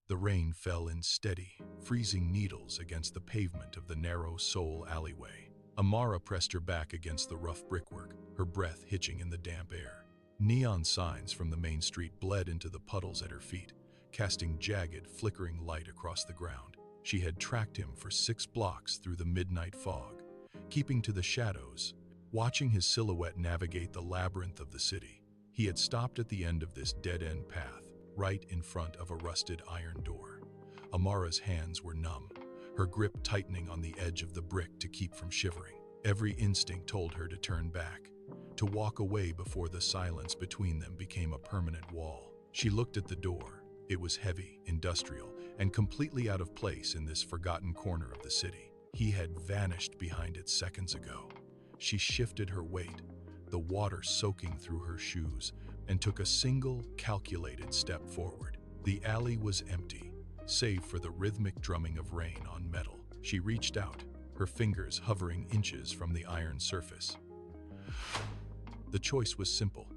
The rain fell in steady, freezing needles against the pavement of the narrow Seoul alleyway. Amara pressed her back against the rough brickwork, her breath hitching in the damp air. Neon signs from the main street bled into the puddles at her feet, casting jagged, flickering light across the ground. She had tracked him for 6 blocks through the midnight fog, keeping to the shadows, watching his silhouette navigate the labyrinth of the city. He had stopped at the end of this dead-end path, right in front of a rusted iron door. Amara's hands were numb, her grip tightening on the edge of the brick to keep from shivering. Every instinct told her to turn back, to walk away before the silence between them became a permanent wall. She looked at the door. It was heavy, industrial, and completely out of place in this forgotten corner of the city. He had vanished behind it seconds ago. She shifted her weight, the water soaking through her shoes, and took a single, calculated step forward. The alley was empty, save for the rhythmic drumming of rain on metal. She reached out, her fingers hovering inches from the iron surface. The choice was simple: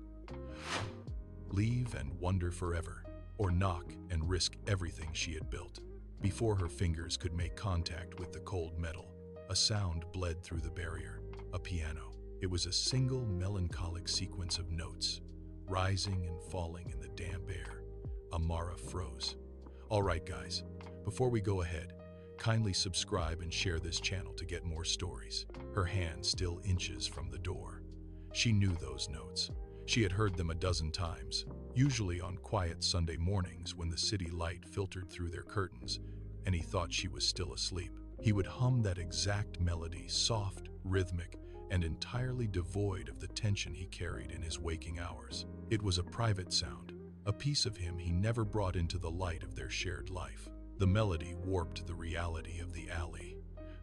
leave and wonder forever, or knock and risk everything she had built. Before her fingers could make contact with the cold metal, a sound bled through the barrier, a piano. It was a single melancholic sequence of notes, rising and falling in the damp air. Amara froze. All right, guys, before we go ahead, kindly subscribe and share this channel to get more stories. Her hand still inches from the door. She knew those notes. She had heard them a dozen times, usually on quiet Sunday mornings when the city light filtered through their curtains, and he thought she was still asleep. He would hum that exact melody, soft, rhythmic, and entirely devoid of the tension he carried in his waking hours. It was a private sound, a piece of him he never brought into the light of their shared life. The melody warped the reality of the alley.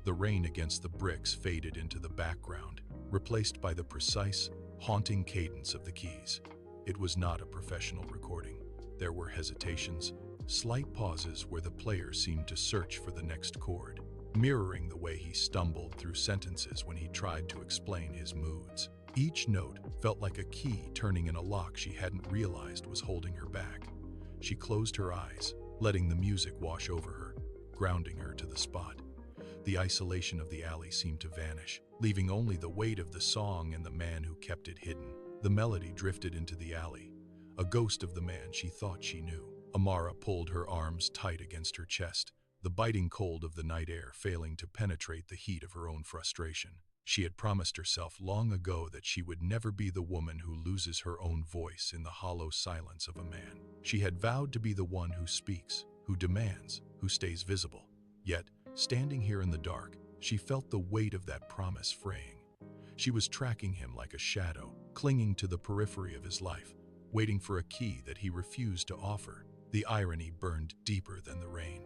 The rain against the bricks faded into the background, replaced by the precise, haunting cadence of the keys. It was not a professional recording. There were hesitations, slight pauses where the player seemed to search for the next chord, mirroring the way he stumbled through sentences when he tried to explain his moods. Each note felt like a key turning in a lock she hadn't realized was holding her back. She closed her eyes, letting the music wash over her, grounding her to the spot. The isolation of the alley seemed to vanish, leaving only the weight of the song and the man who kept it hidden. The melody drifted into the alley, a ghost of the man she thought she knew. Amara pulled her arms tight against her chest, the biting cold of the night air failing to penetrate the heat of her own frustration. She had promised herself long ago that she would never be the woman who loses her own voice in the hollow silence of a man. She had vowed to be the one who speaks, who demands, who stays visible. Yet, standing here in the dark, she felt the weight of that promise fraying. She was tracking him like a shadow, clinging to the periphery of his life, waiting for a key that he refused to offer. The irony burned deeper than the rain.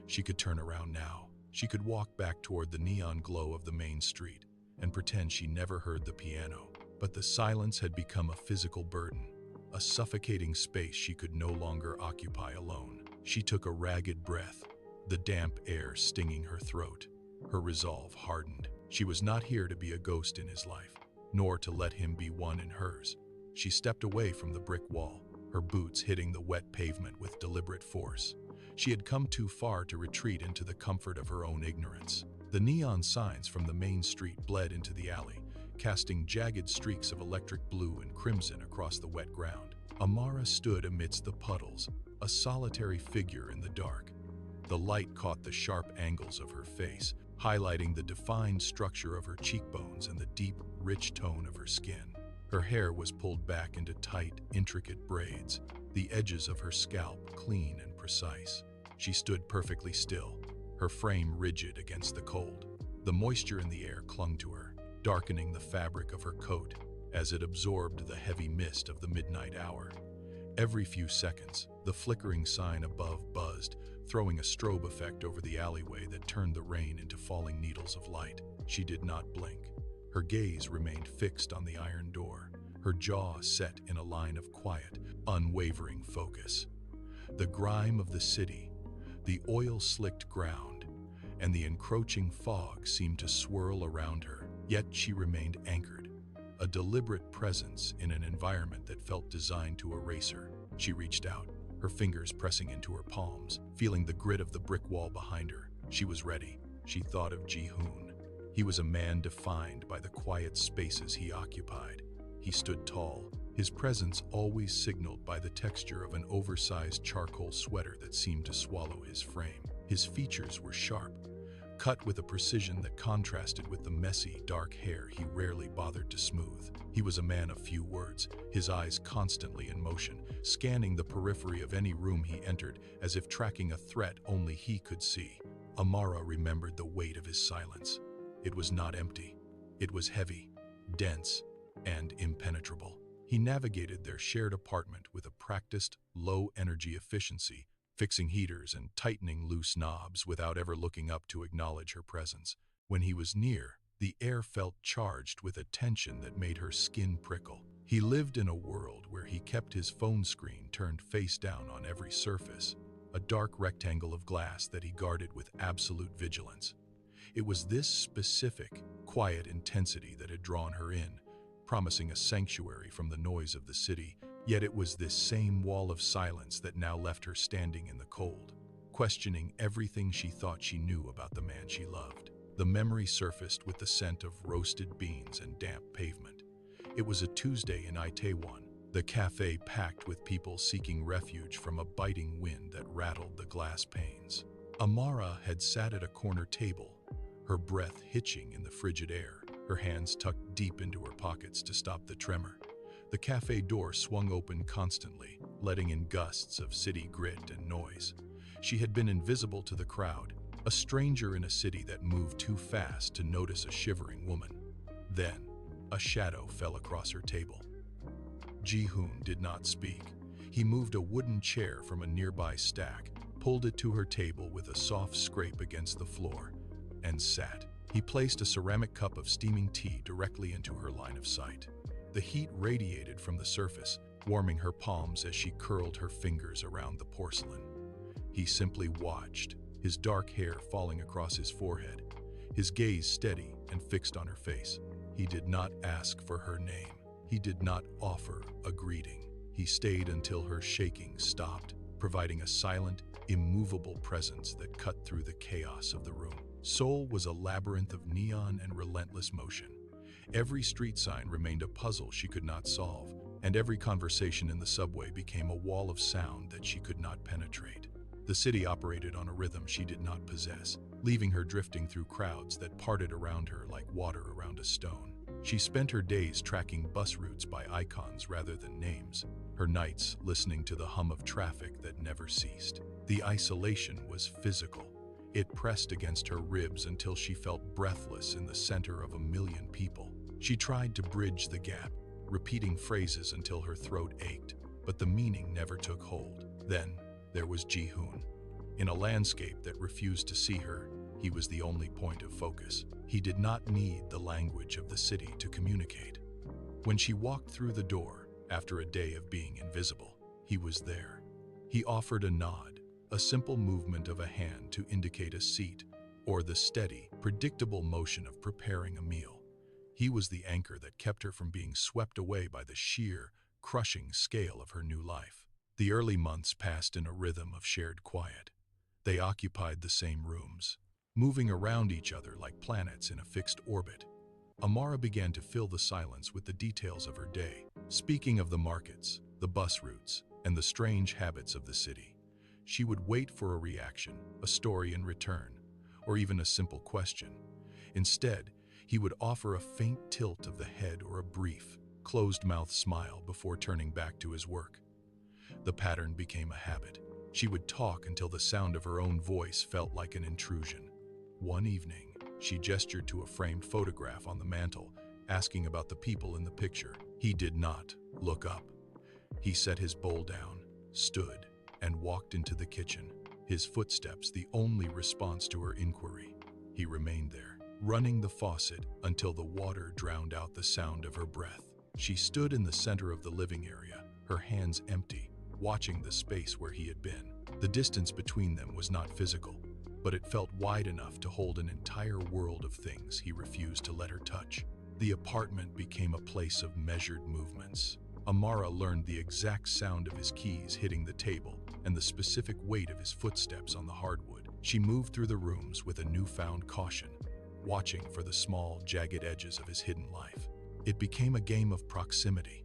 She could turn around now. She could walk back toward the neon glow of the main street and pretend she never heard the piano. But the silence had become a physical burden, a suffocating space she could no longer occupy alone. She took a ragged breath, the damp air stinging her throat. Her resolve hardened. She was not here to be a ghost in his life, nor to let him be one in hers. She stepped away from the brick wall, her boots hitting the wet pavement with deliberate force. She had come too far to retreat into the comfort of her own ignorance. The neon signs from the main street bled into the alley, casting jagged streaks of electric blue and crimson across the wet ground. Amara stood amidst the puddles, a solitary figure in the dark. The light caught the sharp angles of her face, highlighting the defined structure of her cheekbones and the deep, rich tone of her skin. Her hair was pulled back into tight, intricate braids, the edges of her scalp clean and precise. She stood perfectly still, her frame rigid against the cold. The moisture in the air clung to her, darkening the fabric of her coat as it absorbed the heavy mist of the midnight hour. Every few seconds, the flickering sign above buzzed, throwing a strobe effect over the alleyway that turned the rain into falling needles of light. She did not blink. Her gaze remained fixed on the iron door, her jaw set in a line of quiet, unwavering focus. The grime of the city, the oil-slicked ground, and the encroaching fog seemed to swirl around her, yet she remained anchored, a deliberate presence in an environment that felt designed to erase her. She reached out, her fingers pressing into her palms, feeling the grit of the brick wall behind her. She was ready. She thought of Ji-hoon. He was a man defined by the quiet spaces he occupied. He stood tall, his presence always signaled by the texture of an oversized charcoal sweater that seemed to swallow his frame. His features were sharp, cut with a precision that contrasted with the messy, dark hair he rarely bothered to smooth. He was a man of few words, his eyes constantly in motion, scanning the periphery of any room he entered as if tracking a threat only he could see. Amara remembered the weight of his silence. It was not empty. It was heavy, dense, and impenetrable. He navigated their shared apartment with a practiced, low-energy efficiency, fixing heaters and tightening loose knobs without ever looking up to acknowledge her presence. When he was near, the air felt charged with a tension that made her skin prickle. He lived in a world where he kept his phone screen turned face down on every surface, a dark rectangle of glass that he guarded with absolute vigilance. It was this specific, quiet intensity that had drawn her in, promising a sanctuary from the noise of the city. Yet it was this same wall of silence that now left her standing in the cold, questioning everything she thought she knew about the man she loved. The memory surfaced with the scent of roasted beans and damp pavement. It was a Tuesday in Itaewon, the cafe packed with people seeking refuge from a biting wind that rattled the glass panes. Amara had sat at a corner table, her breath hitching in the frigid air, her hands tucked deep into her pockets to stop the tremor. The cafe door swung open constantly, letting in gusts of city grit and noise. She had been invisible to the crowd, a stranger in a city that moved too fast to notice a shivering woman. Then, a shadow fell across her table. Ji-hoon did not speak. He moved a wooden chair from a nearby stack, pulled it to her table with a soft scrape against the floor, and sat. He placed a ceramic cup of steaming tea directly into her line of sight. The heat radiated from the surface, warming her palms as she curled her fingers around the porcelain. He simply watched, his dark hair falling across his forehead, his gaze steady and fixed on her face. He did not ask for her name. He did not offer a greeting. He stayed until her shaking stopped, providing a silent, immovable presence that cut through the chaos of the room. Seoul was a labyrinth of neon and relentless motion. Every street sign remained a puzzle she could not solve, and every conversation in the subway became a wall of sound that she could not penetrate. The city operated on a rhythm she did not possess, leaving her drifting through crowds that parted around her like water around a stone. She spent her days tracking bus routes by icons rather than names, her nights listening to the hum of traffic that never ceased. The isolation was physical. It pressed against her ribs until she felt breathless in the center of a million people. She tried to bridge the gap, repeating phrases until her throat ached, but the meaning never took hold. Then there was Ji-hoon. In a landscape that refused to see her, he was the only point of focus. He did not need the language of the city to communicate. When she walked through the door, after a day of being invisible, he was there. He offered a nod, a simple movement of a hand to indicate a seat, or the steady, predictable motion of preparing a meal. He was the anchor that kept her from being swept away by the sheer, crushing scale of her new life. The early months passed in a rhythm of shared quiet. They occupied the same rooms, moving around each other like planets in a fixed orbit. Amara began to fill the silence with the details of her day, speaking of the markets, the bus routes, and the strange habits of the city. She would wait for a reaction, a story in return, or even a simple question. Instead, he would offer a faint tilt of the head or a brief, closed-mouth smile before turning back to his work. The pattern became a habit. She would talk until the sound of her own voice felt like an intrusion. One evening, she gestured to a framed photograph on the mantel, asking about the people in the picture. He did not look up. He set his bowl down, stood, and walked into the kitchen, his footsteps the only response to her inquiry. He remained there, running the faucet until the water drowned out the sound of her breath. She stood in the center of the living area, her hands empty, watching the space where he had been. The distance between them was not physical, but it felt wide enough to hold an entire world of things he refused to let her touch. The apartment became a place of measured movements. Amara learned the exact sound of his keys hitting the table, and the specific weight of his footsteps on the hardwood. She moved through the rooms with a newfound caution, watching for the small, jagged edges of his hidden life. It became a game of proximity.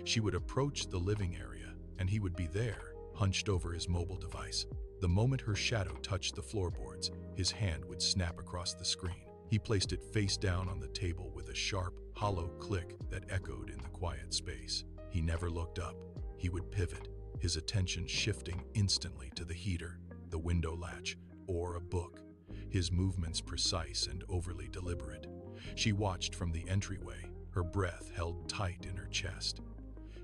She would approach the living area, and he would be there, hunched over his mobile device. The moment her shadow touched the floorboards, his hand would snap across the screen. He placed it face down on the table with a sharp, hollow click that echoed in the quiet space. He never looked up. He would pivot, his attention shifting instantly to the heater, the window latch, or a book, his movements precise and overly deliberate. She watched from the entryway, her breath held tight in her chest.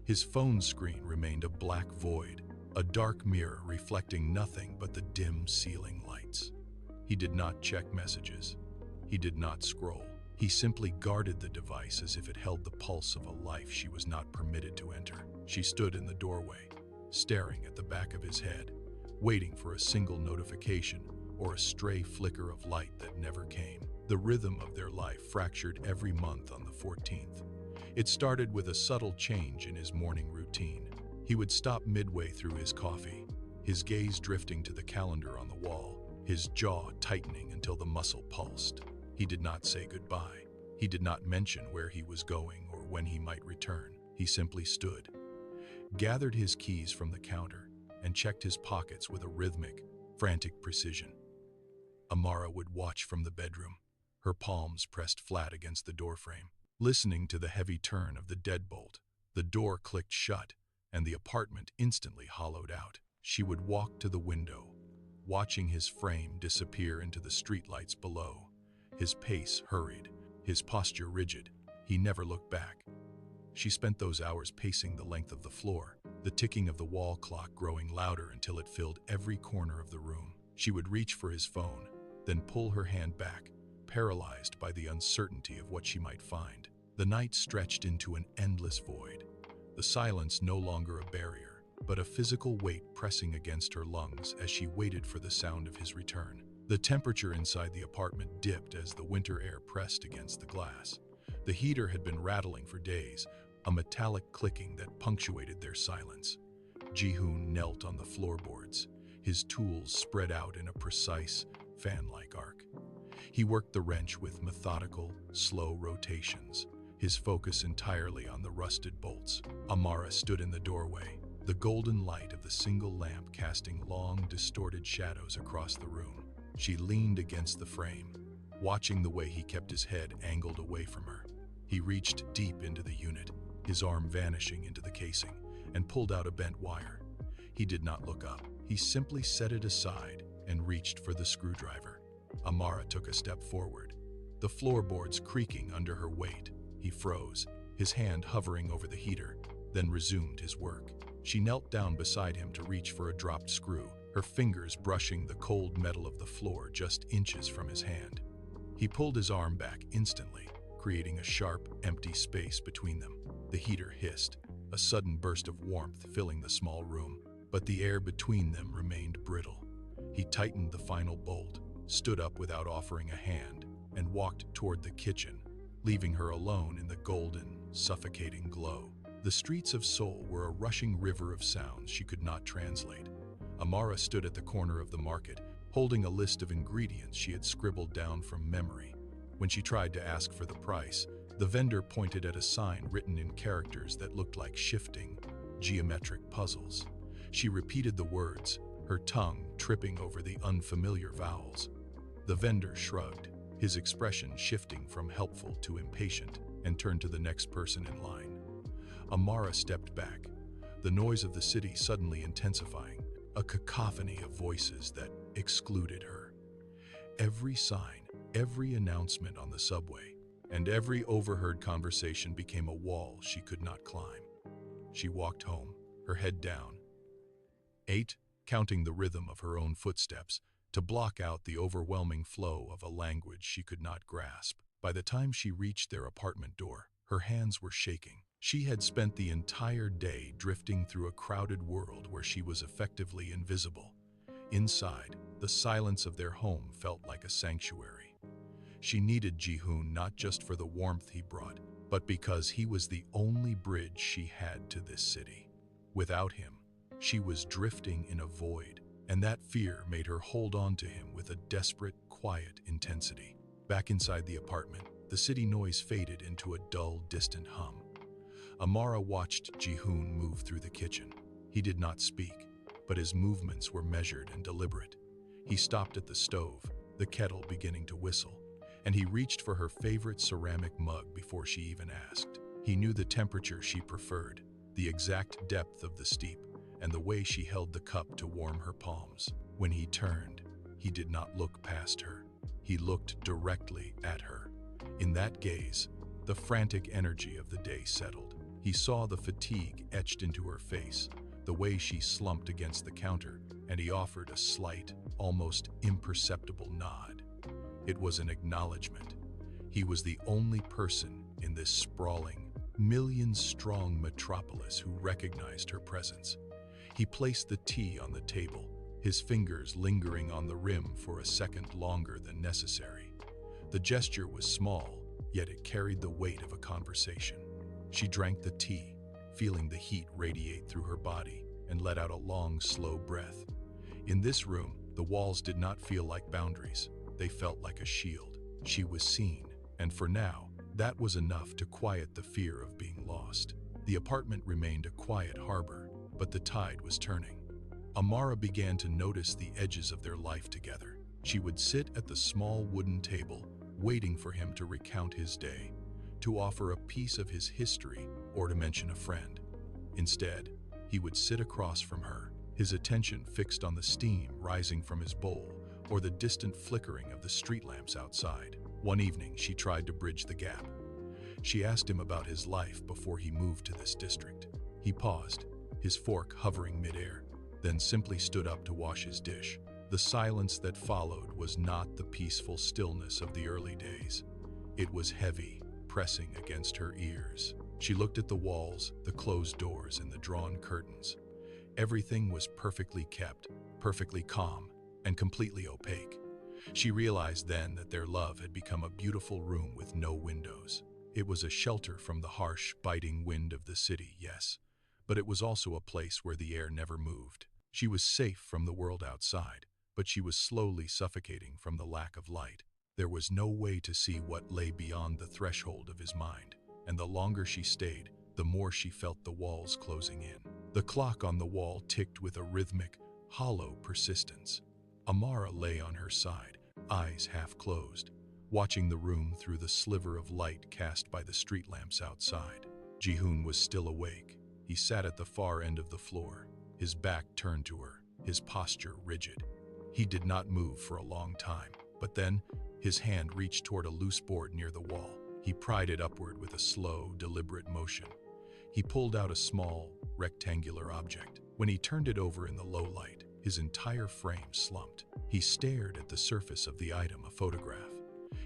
His phone screen remained a black void, a dark mirror reflecting nothing but the dim ceiling lights. He did not check messages. He did not scroll. He simply guarded the device as if it held the pulse of a life she was not permitted to enter. She stood in the doorway, staring at the back of his head, waiting for a single notification or a stray flicker of light that never came. The rhythm of their life fractured every month on the 14th. It started with a subtle change in his morning routine. He would stop midway through his coffee, his gaze drifting to the calendar on the wall, his jaw tightening until the muscle pulsed. He did not say goodbye. He did not mention where he was going or when he might return. He simply stood, gathered his keys from the counter, and checked his pockets with a rhythmic, frantic precision. Amara would watch from the bedroom, her palms pressed flat against the doorframe, listening to the heavy turn of the deadbolt. The door clicked shut, and the apartment instantly hollowed out. She would walk to the window, watching his frame disappear into the streetlights below. His pace hurried, his posture rigid. He never looked back. She spent those hours pacing the length of the floor, the ticking of the wall clock growing louder until it filled every corner of the room. She would reach for his phone, then pull her hand back, paralyzed by the uncertainty of what she might find. The night stretched into an endless void, the silence no longer a barrier, but a physical weight pressing against her lungs as she waited for the sound of his return. The temperature inside the apartment dipped as the winter air pressed against the glass. The heater had been rattling for days, a metallic clicking that punctuated their silence. Ji-hoon knelt on the floorboards, his tools spread out in a precise, fan-like arc. He worked the wrench with methodical, slow rotations, his focus entirely on the rusted bolts. Amara stood in the doorway, the golden light of the single lamp casting long, distorted shadows across the room. She leaned against the frame, watching the way he kept his head angled away from her. He reached deep into the unit, his arm vanishing into the casing, and pulled out a bent wire. He did not look up. He simply set it aside and reached for the screwdriver. Amara took a step forward, the floorboards creaking under her weight. He froze, his hand hovering over the heater, then resumed his work. She knelt down beside him to reach for a dropped screw, her fingers brushing the cold metal of the floor just inches from his hand. He pulled his arm back instantly, creating a sharp, empty space between them. The heater hissed, a sudden burst of warmth filling the small room, but the air between them remained brittle. He tightened the final bolt, stood up without offering a hand, and walked toward the kitchen, leaving her alone in the golden, suffocating glow. The streets of Seoul were a rushing river of sounds she could not translate. Amara stood at the corner of the market, holding a list of ingredients she had scribbled down from memory. When she tried to ask for the price, the vendor pointed at a sign written in characters that looked like shifting, geometric puzzles. She repeated the words, her tongue tripping over the unfamiliar vowels. The vendor shrugged, his expression shifting from helpful to impatient, and turned to the next person in line. Amara stepped back, the noise of the city suddenly intensifying, a cacophony of voices that excluded her. Every sign, every announcement on the subway, and every overheard conversation became a wall she could not climb. She walked home, her head down, counting the rhythm of her own footsteps, to block out the overwhelming flow of a language she could not grasp. By the time she reached their apartment door, her hands were shaking. She had spent the entire day drifting through a crowded world where she was effectively invisible. Inside, the silence of their home felt like a sanctuary. She needed Ji-hoon not just for the warmth he brought, but because he was the only bridge she had to this city. Without him, She was drifting in a void, and that fear made her hold on to him with a desperate, quiet intensity. Back inside the apartment, the city noise faded into a dull, distant hum. Amara watched Ji-hoon move through the kitchen. He did not speak, but his movements were measured and deliberate. He stopped at the stove, the kettle beginning to whistle, and he reached for her favorite ceramic mug before she even asked. He knew the temperature she preferred, the exact depth of the steep, and the way she held the cup to warm her palms. When he turned, he did not look past her. He looked directly at her. In that gaze, the frantic energy of the day settled. He saw the fatigue etched into her face, the way she slumped against the counter, and he offered a slight, almost imperceptible nod. It was an acknowledgement. He was the only person in this sprawling, million-strong metropolis who recognized her presence. He placed the tea on the table, his fingers lingering on the rim for a second longer than necessary. The gesture was small, yet it carried the weight of a conversation. She drank the tea, feeling the heat radiate through her body, and let out a long, slow breath. In this room, the walls did not feel like boundaries. They felt like a shield. She was seen, and for now, that was enough to quiet the fear of being lost. The apartment remained a quiet harbor, but the tide was turning. Amara began to notice the edges of their life together. She would sit at the small wooden table, waiting for him to recount his day, to offer a piece of his history, or to mention a friend. Instead, he would sit across from her, his attention fixed on the steam rising from his bowl or the distant flickering of the street lamps outside. One evening, she tried to bridge the gap. She asked him about his life before he moved to this district. He paused, his fork hovering midair, then simply stood up to wash his dish. The silence that followed was not the peaceful stillness of the early days. It was heavy, pressing against her ears. She looked at the walls, the closed doors, and the drawn curtains. Everything was perfectly kept, perfectly calm, and completely opaque. She realized then that their love had become a beautiful room with no windows. It was a shelter from the harsh, biting wind of the city, yes, but it was also a place where the air never moved. She was safe from the world outside, but she was slowly suffocating from the lack of light. There was no way to see what lay beyond the threshold of his mind, and the longer she stayed, the more she felt the walls closing in. The clock on the wall ticked with a rhythmic, hollow persistence. Amara lay on her side, eyes half closed, watching the room through the sliver of light cast by the street lamps outside. Ji-hoon was still awake. He sat at the far end of the floor, his back turned to her, his posture rigid. He did not move for a long time, but then his hand reached toward a loose board near the wall. He pried it upward with a slow, deliberate motion. He pulled out a small, rectangular object. When he turned it over in the low light, his entire frame slumped. He stared at the surface of the item, a photograph.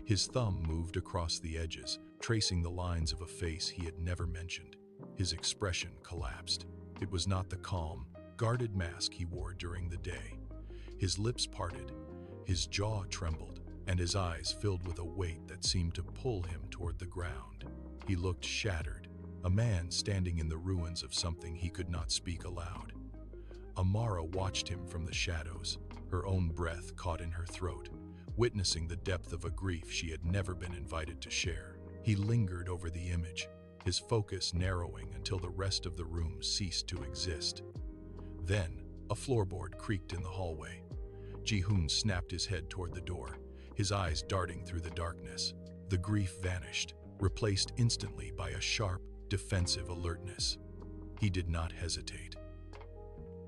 His thumb moved across the edges, tracing the lines of a face he had never mentioned. His expression collapsed. It was not the calm, guarded mask he wore during the day. His lips parted, his jaw trembled, and his eyes filled with a weight that seemed to pull him toward the ground. He looked shattered, a man standing in the ruins of something he could not speak aloud. Amara watched him from the shadows, her own breath caught in her throat, witnessing the depth of a grief she had never been invited to share. He lingered over the image, his focus narrowing until the rest of the room ceased to exist. Then, a floorboard creaked in the hallway. Ji-hoon snapped his head toward the door, his eyes darting through the darkness. The grief vanished, replaced instantly by a sharp, defensive alertness. He did not hesitate.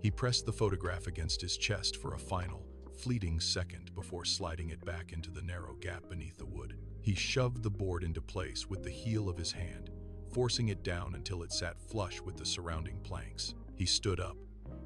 He pressed the photograph against his chest for a final, fleeting second before sliding it back into the narrow gap beneath the wood. He shoved the board into place with the heel of his hand, forcing it down until it sat flush with the surrounding planks. He stood up,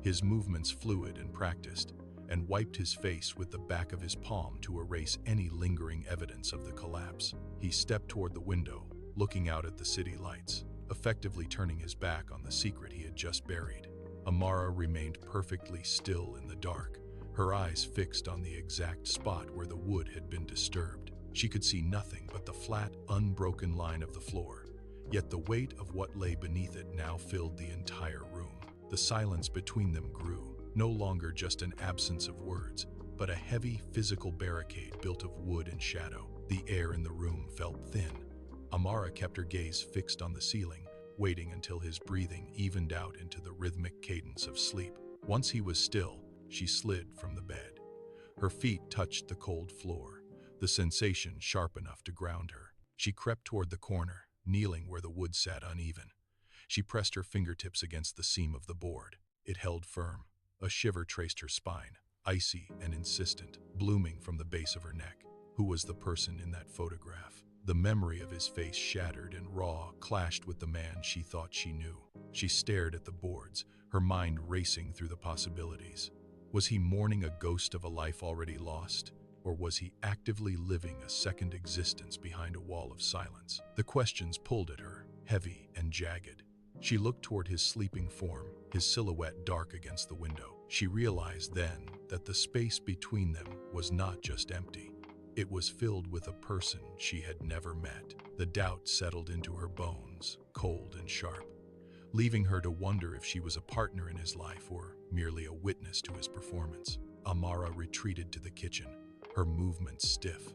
his movements fluid and practiced, and wiped his face with the back of his palm to erase any lingering evidence of the collapse. He stepped toward the window, looking out at the city lights, effectively turning his back on the secret he had just buried. Amara remained perfectly still in the dark, her eyes fixed on the exact spot where the wood had been disturbed. She could see nothing but the flat, unbroken line of the floor, yet the weight of what lay beneath it now filled the entire room. The silence between them grew, no longer just an absence of words, but a heavy physical barricade built of wood and shadow. The air in the room felt thin. Amara kept her gaze fixed on the ceiling, waiting until his breathing evened out into the rhythmic cadence of sleep. Once he was still, she slid from the bed. Her feet touched the cold floor, the sensation sharp enough to ground her. She crept toward the corner, kneeling where the wood sat uneven. She pressed her fingertips against the seam of the board. It held firm. A shiver traced her spine, icy and insistent, blooming from the base of her neck. Who was the person in that photograph? The memory of his face, shattered and raw, clashed with the man she thought she knew. She stared at the boards, her mind racing through the possibilities. Was he mourning a ghost of a life already lost? Or was he actively living a second existence behind a wall of silence? The questions pulled at her, heavy and jagged. She looked toward his sleeping form, his silhouette dark against the window. She realized then that the space between them was not just empty. It was filled with a person she had never met. The doubt settled into her bones, cold and sharp, leaving her to wonder if she was a partner in his life or merely a witness to his performance. Amara retreated to the kitchen, her movements stiff.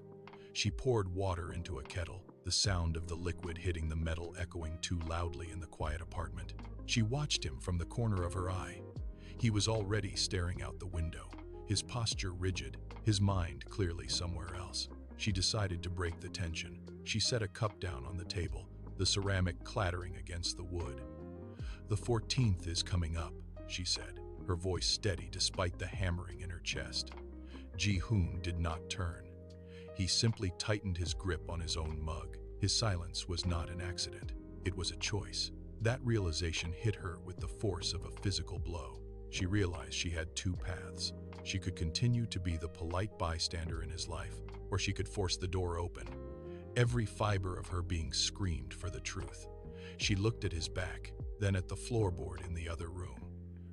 She poured water into a kettle, the sound of the liquid hitting the metal echoing too loudly in the quiet apartment. She watched him from the corner of her eye. He was already staring out the window, his posture rigid, his mind clearly somewhere else. She decided to break the tension. She set a cup down on the table, the ceramic clattering against the wood. "The 14th is coming up," she said, her voice steady despite the hammering in her chest. Ji-hoon did not turn. He simply tightened his grip on his own mug. His silence was not an accident. It was a choice. That realization hit her with the force of a physical blow. She realized she had two paths. She could continue to be the polite bystander in his life, or she could force the door open. Every fiber of her being screamed for the truth. She looked at his back, then at the floorboard in the other room.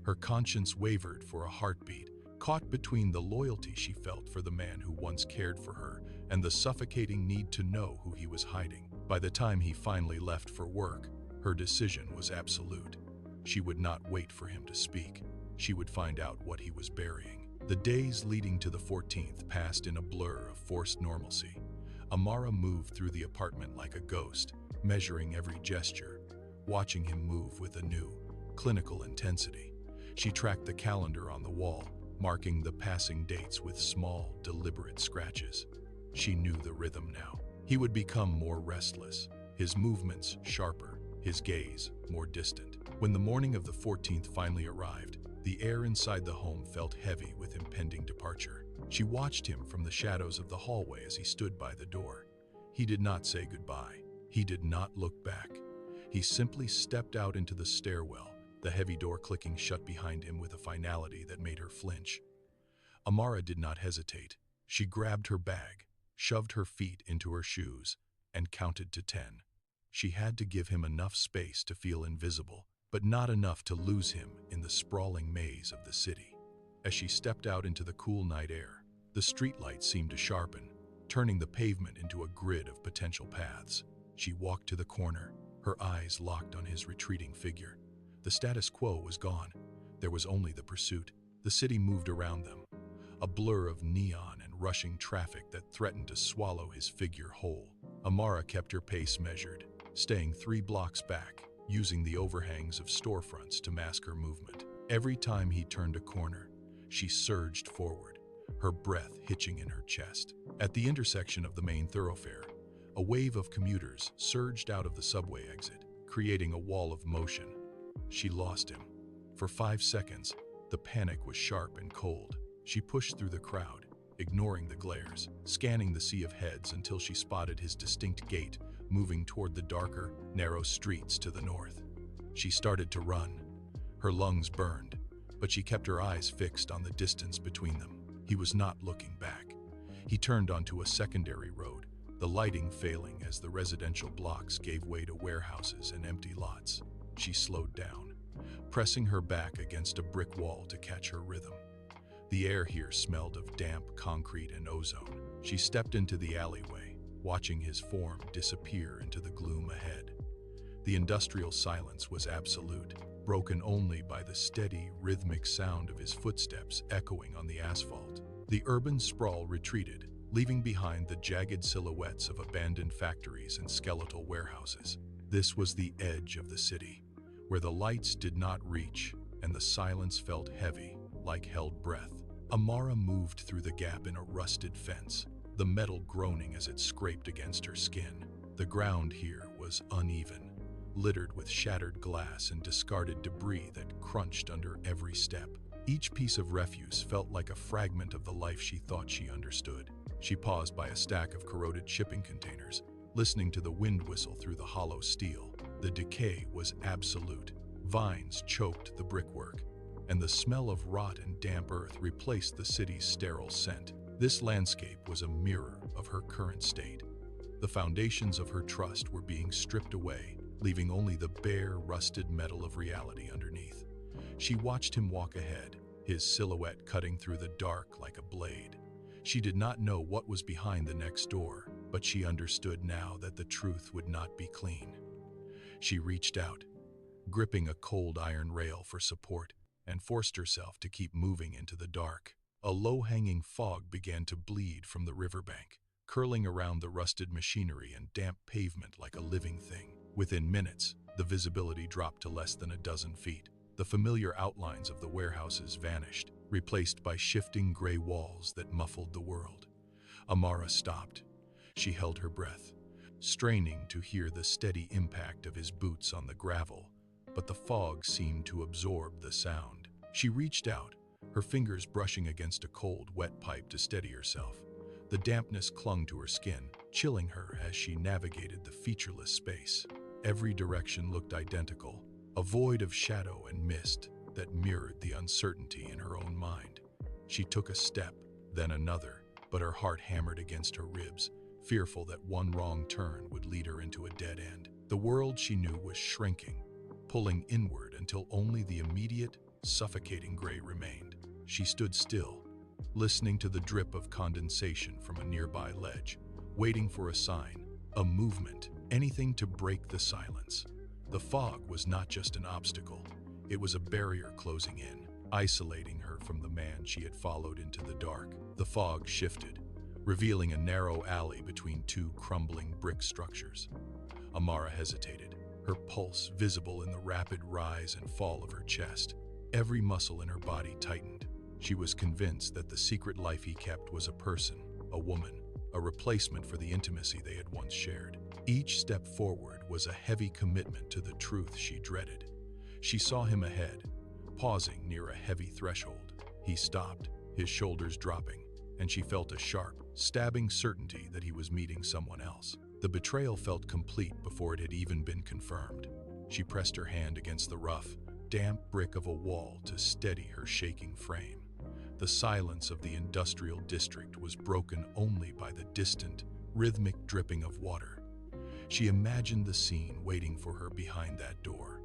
Her conscience wavered for a heartbeat, caught between the loyalty she felt for the man who once cared for her and the suffocating need to know who he was hiding. By the time he finally left for work, her decision was absolute. She would not wait for him to speak. She would find out what he was burying. The days leading to the 14th passed in a blur of forced normalcy. Amara moved through the apartment like a ghost, measuring every gesture, watching him move with a new, clinical intensity. She tracked the calendar on the wall, marking the passing dates with small, deliberate scratches. She knew the rhythm now. He would become more restless, his movements sharper, his gaze more distant. When the morning of the 14th finally arrived, the air inside the home felt heavy with impending departure. She watched him from the shadows of the hallway as he stood by the door. He did not say goodbye. He did not look back. He simply stepped out into the stairwell, the heavy door clicking shut behind him with a finality that made her flinch. Amara did not hesitate. She grabbed her bag, shoved her feet into her shoes, and counted to 10. She had to give him enough space to feel invisible, but not enough to lose him in the sprawling maze of the city. As she stepped out into the cool night air, the streetlights seemed to sharpen, turning the pavement into a grid of potential paths. She walked to the corner, her eyes locked on his retreating figure. The status quo was gone. There was only the pursuit. The city moved around them, a blur of neon and rushing traffic that threatened to swallow his figure whole. Amara kept her pace measured, staying 3 blocks back, using the overhangs of storefronts to mask her movement. Every time he turned a corner, she surged forward, her breath hitching in her chest. At the intersection of the main thoroughfare, a wave of commuters surged out of the subway exit, creating a wall of motion. She lost him. For 5 seconds, the panic was sharp and cold. She pushed through the crowd, ignoring the glares, scanning the sea of heads until she spotted his distinct gait moving toward the darker, narrow streets to the north. She started to run. Her lungs burned, but she kept her eyes fixed on the distance between them. He was not looking back. He turned onto a secondary road, the lighting failing as the residential blocks gave way to warehouses and empty lots. She slowed down, pressing her back against a brick wall to catch her rhythm. The air here smelled of damp concrete and ozone. She stepped into the alleyway, watching his form disappear into the gloom ahead. The industrial silence was absolute, broken only by the steady, rhythmic sound of his footsteps echoing on the asphalt. The urban sprawl retreated, leaving behind the jagged silhouettes of abandoned factories and skeletal warehouses. This was the edge of the city, where the lights did not reach and the silence felt heavy, like held breath. Amara moved through the gap in a rusted fence, the metal groaning as it scraped against her skin. The ground here was uneven, littered with shattered glass and discarded debris that crunched under every step. Each piece of refuse felt like a fragment of the life she thought she understood. She paused by a stack of corroded shipping containers, listening to the wind whistle through the hollow steel. The decay was absolute. Vines choked the brickwork, and the smell of rot and damp earth replaced the city's sterile scent. This landscape was a mirror of her current state. The foundations of her trust were being stripped away, leaving only the bare, rusted metal of reality underneath. She watched him walk ahead, his silhouette cutting through the dark like a blade. She did not know what was behind the next door, but she understood now that the truth would not be clean. She reached out, gripping a cold iron rail for support, and forced herself to keep moving into the dark. A low-hanging fog began to bleed from the riverbank, curling around the rusted machinery and damp pavement like a living thing. Within minutes, the visibility dropped to less than a dozen feet. The familiar outlines of the warehouses vanished, replaced by shifting gray walls that muffled the world. Amara stopped. She held her breath, straining to hear the steady impact of his boots on the gravel, but the fog seemed to absorb the sound. She reached out, her fingers brushing against a cold, wet pipe to steady herself. The dampness clung to her skin, chilling her as she navigated the featureless space. Every direction looked identical, a void of shadow and mist that mirrored the uncertainty in her own mind. She took a step, then another, but her heart hammered against her ribs, fearful that one wrong turn would lead her into a dead end. The world she knew was shrinking, pulling inward until only the immediate, suffocating gray remained. She stood still, listening to the drip of condensation from a nearby ledge, waiting for a sign, a movement, anything to break the silence. The fog was not just an obstacle, it was a barrier closing in, isolating her from the man she had followed into the dark. The fog shifted, revealing a narrow alley between two crumbling brick structures. Amara hesitated, her pulse visible in the rapid rise and fall of her chest. Every muscle in her body tightened. She was convinced that the secret life he kept was a person, a woman, a replacement for the intimacy they had once shared. Each step forward was a heavy commitment to the truth she dreaded. She saw him ahead, pausing near a heavy threshold. He stopped, his shoulders dropping, and she felt a sharp, stabbing certainty that he was meeting someone else. The betrayal felt complete before it had even been confirmed. She pressed her hand against the rough, damp brick of a wall to steady her shaking frame. The silence of the industrial district was broken only by the distant, rhythmic dripping of water. She imagined the scene waiting for her behind that door,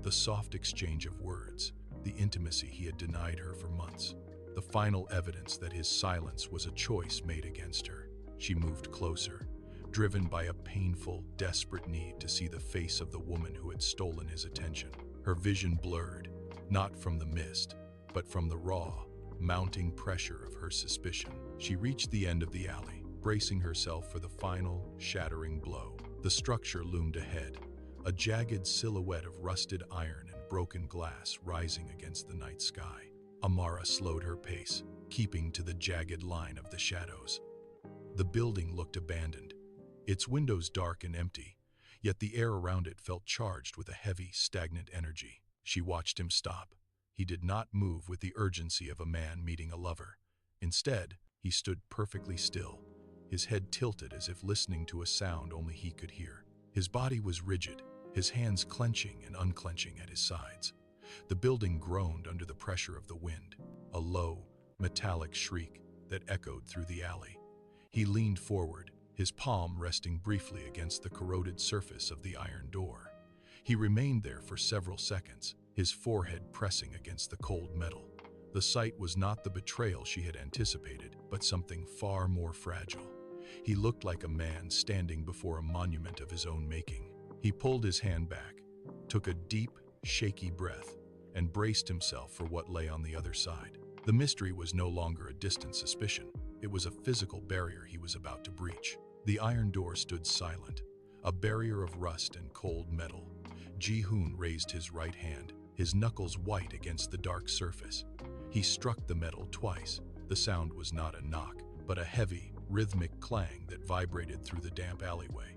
the soft exchange of words, the intimacy he had denied her for months, the final evidence that his silence was a choice made against her. She moved closer, driven by a painful, desperate need to see the face of the woman who had stolen his attention. Her vision blurred, not from the mist, but from the raw, mounting pressure of her suspicion. She reached the end of the alley, bracing herself for the final, shattering blow. The structure loomed ahead, a jagged silhouette of rusted iron and broken glass rising against the night sky. Amara slowed her pace, keeping to the jagged line of the shadows. The building looked abandoned, its windows dark and empty, yet the air around it felt charged with a heavy, stagnant energy. She watched him stop. He did not move with the urgency of a man meeting a lover. Instead, he stood perfectly still, his head tilted as if listening to a sound only he could hear. His body was rigid, his hands clenching and unclenching at his sides. The building groaned under the pressure of the wind, a low, metallic shriek that echoed through the alley. He leaned forward, his palm resting briefly against the corroded surface of the iron door. He remained there for several seconds, his forehead pressing against the cold metal. The sight was not the betrayal she had anticipated, but something far more fragile. He looked like a man standing before a monument of his own making. He pulled his hand back, took a deep, shaky breath, and braced himself for what lay on the other side. The mystery was no longer a distant suspicion. It was a physical barrier he was about to breach. The iron door stood silent, a barrier of rust and cold metal. Ji-hoon raised his right hand, his knuckles white against the dark surface. He struck the metal twice. The sound was not a knock, but a heavy, rhythmic clang that vibrated through the damp alleyway.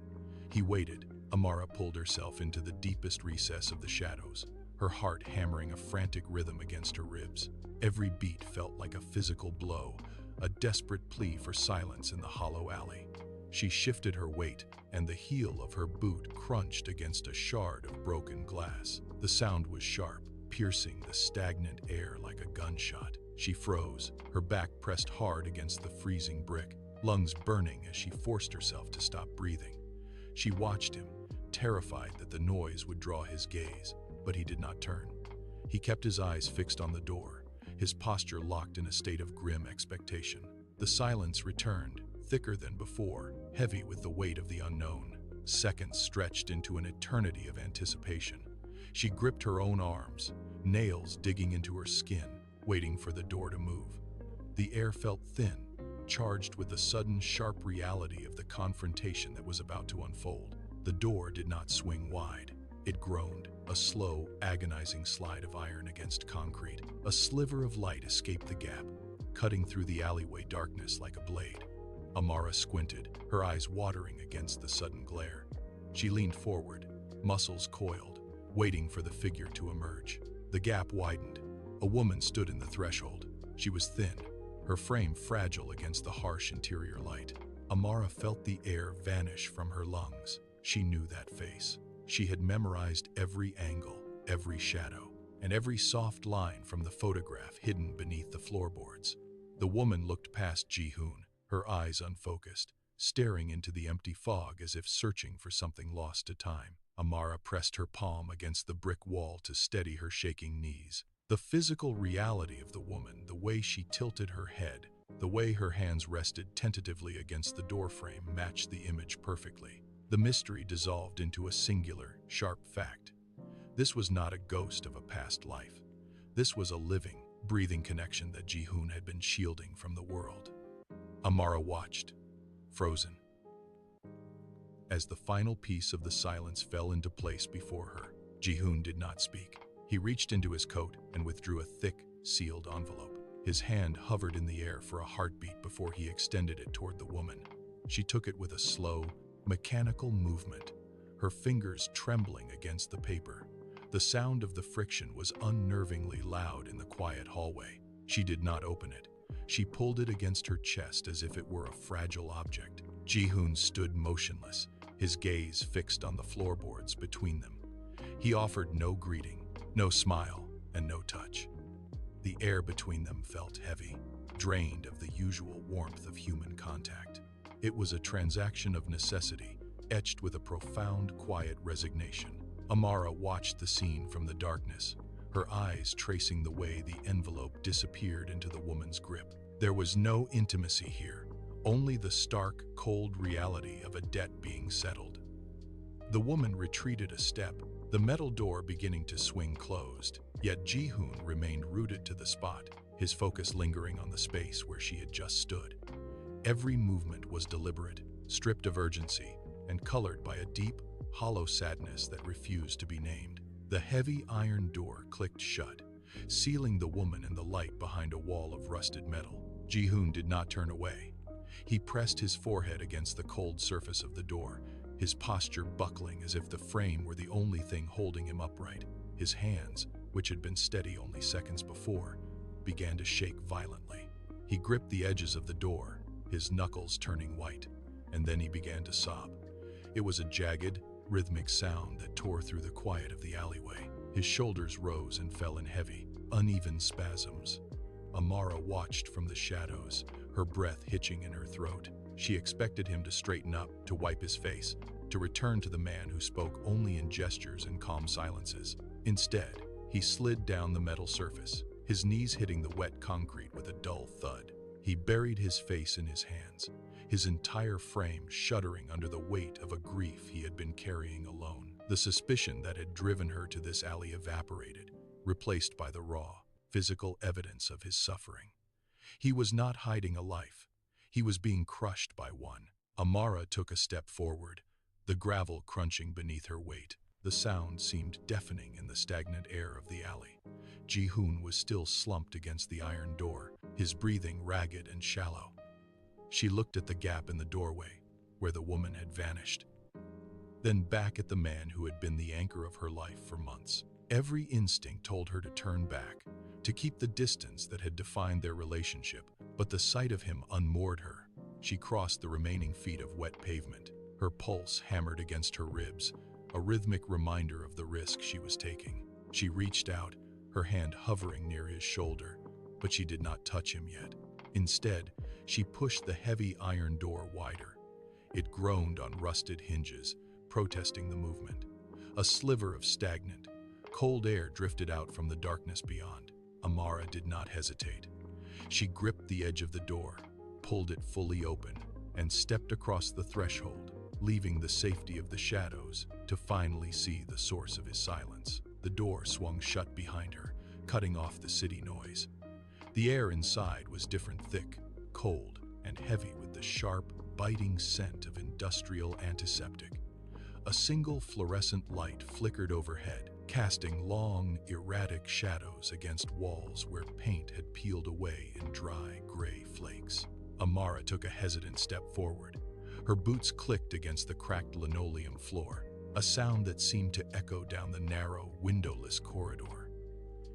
He waited. Amara pulled herself into the deepest recess of the shadows, her heart hammering a frantic rhythm against her ribs. Every beat felt like a physical blow, a desperate plea for silence in the hollow alley. She shifted her weight, and the heel of her boot crunched against a shard of broken glass. The sound was sharp, piercing the stagnant air like a gunshot. She froze, her back pressed hard against the freezing brick, lungs burning as she forced herself to stop breathing. She watched him, terrified that the noise would draw his gaze, but he did not turn. He kept his eyes fixed on the door, his posture locked in a state of grim expectation. The silence returned, thicker than before, heavy with the weight of the unknown. Seconds stretched into an eternity of anticipation. She gripped her own arms, nails digging into her skin, waiting for the door to move. The air felt thin, charged with the sudden, sharp reality of the confrontation that was about to unfold. The door did not swing wide. It groaned, a slow, agonizing slide of iron against concrete. A sliver of light escaped the gap, cutting through the alleyway darkness like a blade. Amara squinted, her eyes watering against the sudden glare. She leaned forward, muscles coiled, waiting for the figure to emerge. The gap widened. A woman stood in the threshold. She was thin, her frame fragile against the harsh interior light. Amara felt the air vanish from her lungs. She knew that face. She had memorized every angle, every shadow, and every soft line from the photograph hidden beneath the floorboards. The woman looked past Ji-hoon, her eyes unfocused, staring into the empty fog as if searching for something lost to time. Amara pressed her palm against the brick wall to steady her shaking knees. The physical reality of the woman, the way she tilted her head, the way her hands rested tentatively against the doorframe matched the image perfectly. The mystery dissolved into a singular, sharp fact. This was not a ghost of a past life. This was a living, breathing connection that Ji-hoon had been shielding from the world. Amara watched, frozen. As the final piece of the silence fell into place before her, Ji-hoon did not speak. He reached into his coat and withdrew a thick, sealed envelope. His hand hovered in the air for a heartbeat before he extended it toward the woman. She took it with a slow, mechanical movement, her fingers trembling against the paper. The sound of the friction was unnervingly loud in the quiet hallway. She did not open it. She pulled it against her chest as if it were a fragile object. Ji-hoon stood motionless, his gaze fixed on the floorboards between them. He offered no greeting, no smile, and no touch. The air between them felt heavy, drained of the usual warmth of human contact. It was a transaction of necessity, etched with a profound, quiet resignation. Amara watched the scene from the darkness, her eyes tracing the way the envelope disappeared into the woman's grip. There was no intimacy here, only the stark, cold reality of a debt being settled. The woman retreated a step, the metal door beginning to swing closed, yet Ji-hoon remained rooted to the spot, his focus lingering on the space where she had just stood. Every movement was deliberate, stripped of urgency, and colored by a deep, hollow sadness that refused to be named. The heavy iron door clicked shut, sealing the woman and the light behind a wall of rusted metal. Ji-hoon did not turn away. He pressed his forehead against the cold surface of the door, his posture buckling as if the frame were the only thing holding him upright. His hands, which had been steady only seconds before, began to shake violently. He gripped the edges of the door, his knuckles turning white, and then he began to sob. It was a jagged, rhythmic sound that tore through the quiet of the alleyway. His shoulders rose and fell in heavy, uneven spasms. Amara watched from the shadows, her breath hitching in her throat. She expected him to straighten up, to wipe his face, to return to the man who spoke only in gestures and calm silences. Instead, he slid down the metal surface, his knees hitting the wet concrete with a dull thud. He buried his face in his hands, his entire frame shuddering under the weight of a grief he had been carrying alone. The suspicion that had driven her to this alley evaporated, replaced by the raw, physical evidence of his suffering. He was not hiding a life. He was being crushed by one. Amara took a step forward, the gravel crunching beneath her weight. The sound seemed deafening in the stagnant air of the alley. Ji-hoon was still slumped against the iron door, his breathing ragged and shallow. She looked at the gap in the doorway, where the woman had vanished, then back at the man who had been the anchor of her life for months. Every instinct told her to turn back, to keep the distance that had defined their relationship, but the sight of him unmoored her. She crossed the remaining feet of wet pavement, her pulse hammered against her ribs, a rhythmic reminder of the risk she was taking. She reached out, her hand hovering near his shoulder, but she did not touch him yet. Instead, she pushed the heavy iron door wider. It groaned on rusted hinges, protesting the movement. A sliver of stagnant, cold air drifted out from the darkness beyond. Amara did not hesitate. She gripped the edge of the door, pulled it fully open, and stepped across the threshold, leaving the safety of the shadows to finally see the source of his silence. The door swung shut behind her, cutting off the city noise. The air inside was different, thick, cold, and heavy with the sharp, biting scent of industrial antiseptic. A single fluorescent light flickered overhead, casting long, erratic shadows against walls where paint had peeled away in dry, gray flakes. Amara took a hesitant step forward. Her boots clicked against the cracked linoleum floor, a sound that seemed to echo down the narrow, windowless corridor.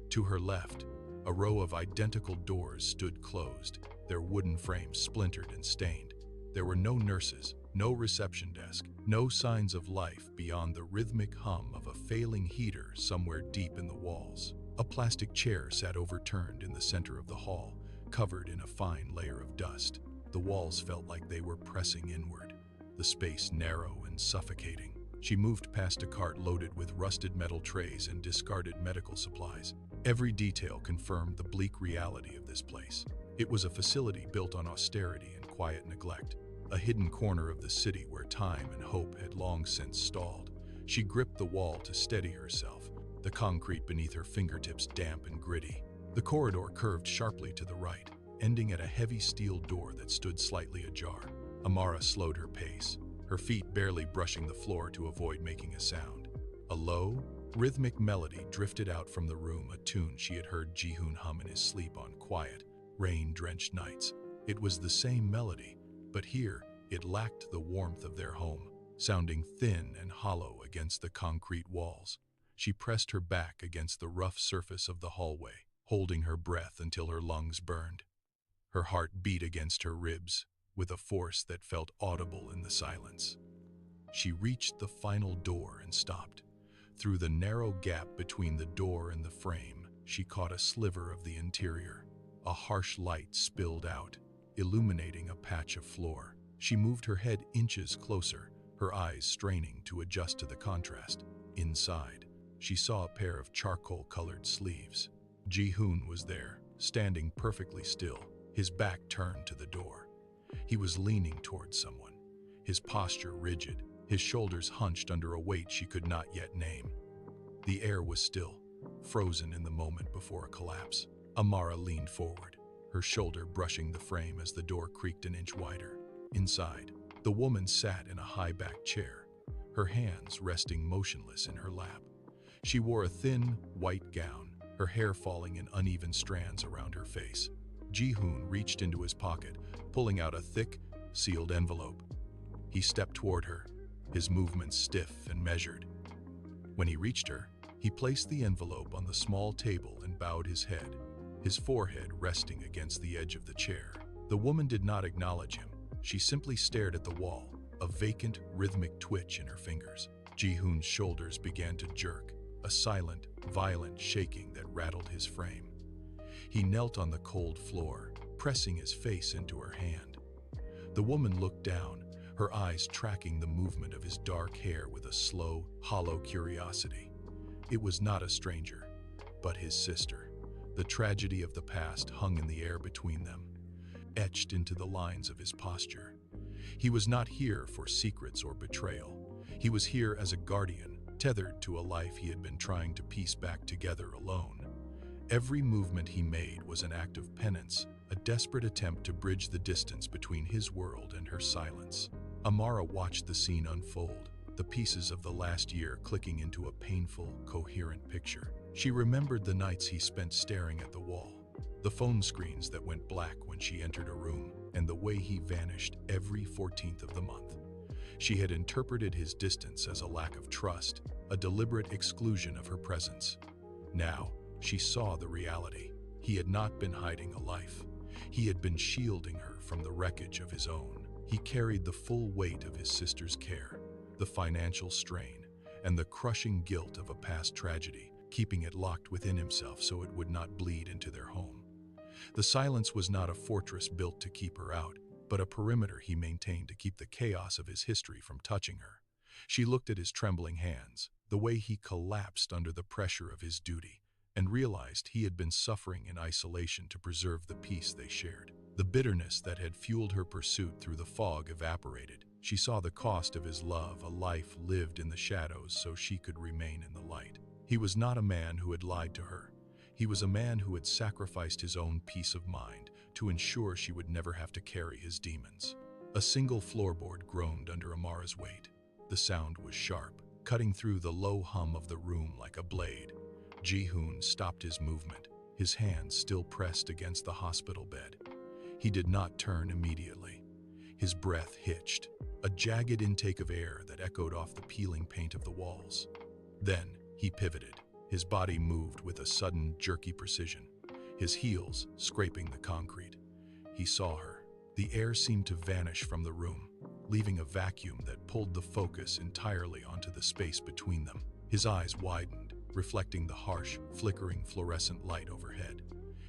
To her left, a row of identical doors stood closed, their wooden frames splintered and stained. There were no nurses, no reception desk, no signs of life beyond the rhythmic hum of a failing heater somewhere deep in the walls. A plastic chair sat overturned in the center of the hall, covered in a fine layer of dust. The walls felt like they were pressing inward, the space narrow and suffocating. She moved past a cart loaded with rusted metal trays and discarded medical supplies. Every detail confirmed the bleak reality of this place. It was a facility built on austerity and quiet neglect, a hidden corner of the city where time and hope had long since stalled. She gripped the wall to steady herself, the concrete beneath her fingertips damp and gritty. The corridor curved sharply to the right, ending at a heavy steel door that stood slightly ajar. Amara slowed her pace, her feet barely brushing the floor to avoid making a sound. A low, rhythmic melody drifted out from the room, a tune she had heard Ji-hoon hum in his sleep on quiet, rain-drenched nights. It was the same melody, but here it lacked the warmth of their home, sounding thin and hollow against the concrete walls. She pressed her back against the rough surface of the hallway, holding her breath until her lungs burned. Her heart beat against her ribs with a force that felt audible in the silence. She reached the final door and stopped. Through the narrow gap between the door and the frame, she caught a sliver of the interior. A harsh light spilled out, illuminating a patch of floor. She moved her head inches closer, her eyes straining to adjust to the contrast. Inside, she saw a pair of charcoal-colored sleeves. Ji-hoon was there, standing perfectly still, his back turned to the door. He was leaning towards someone, his posture rigid, his shoulders hunched under a weight she could not yet name. The air was still, frozen in the moment before a collapse. Amara leaned forward, her shoulder brushing the frame as the door creaked an inch wider. Inside, the woman sat in a high-backed chair, her hands resting motionless in her lap. She wore a thin, white gown, her hair falling in uneven strands around her face. Ji-hoon reached into his pocket, pulling out a thick, sealed envelope. He stepped toward her, his movements stiff and measured. When he reached her, he placed the envelope on the small table and bowed his head, his forehead resting against the edge of the chair. The woman did not acknowledge him. She simply stared at the wall, a vacant, rhythmic twitch in her fingers. Ji-hoon's shoulders began to jerk, a silent, violent shaking that rattled his frame. He knelt on the cold floor, pressing his face into her hand. The woman looked down, her eyes tracking the movement of his dark hair with a slow, hollow curiosity. It was not a stranger, but his sister. The tragedy of the past hung in the air between them, etched into the lines of his posture. He was not here for secrets or betrayal. He was here as a guardian, tethered to a life he had been trying to piece back together alone. Every movement he made was an act of penance, a desperate attempt to bridge the distance between his world and her silence. Amara watched the scene unfold, the pieces of the last year clicking into a painful, coherent picture. She remembered the nights he spent staring at the wall, the phone screens that went black when she entered a room, and the way he vanished every 14th of the month. She had interpreted his distance as a lack of trust, a deliberate exclusion of her presence. Now, she saw the reality. He had not been hiding a life. He had been shielding her from the wreckage of his own. He carried the full weight of his sister's care, the financial strain, and the crushing guilt of a past tragedy, keeping it locked within himself so it would not bleed into their home. The silence was not a fortress built to keep her out, but a perimeter he maintained to keep the chaos of his history from touching her. She looked at his trembling hands, the way he collapsed under the pressure of his duty, and realized he had been suffering in isolation to preserve the peace they shared. The bitterness that had fueled her pursuit through the fog evaporated. She saw the cost of his love, a life lived in the shadows so she could remain in the light. He was not a man who had lied to her. He was a man who had sacrificed his own peace of mind to ensure she would never have to carry his demons. A single floorboard groaned under Amara's weight. The sound was sharp, cutting through the low hum of the room like a blade. Ji-hoon stopped his movement, his hands still pressed against the hospital bed. He did not turn immediately. His breath hitched, a jagged intake of air that echoed off the peeling paint of the walls. Then he pivoted. His body moved with a sudden, jerky precision, his heels scraping the concrete. He saw her. The air seemed to vanish from the room, leaving a vacuum that pulled the focus entirely onto the space between them. His eyes widened, reflecting the harsh, flickering fluorescent light overhead.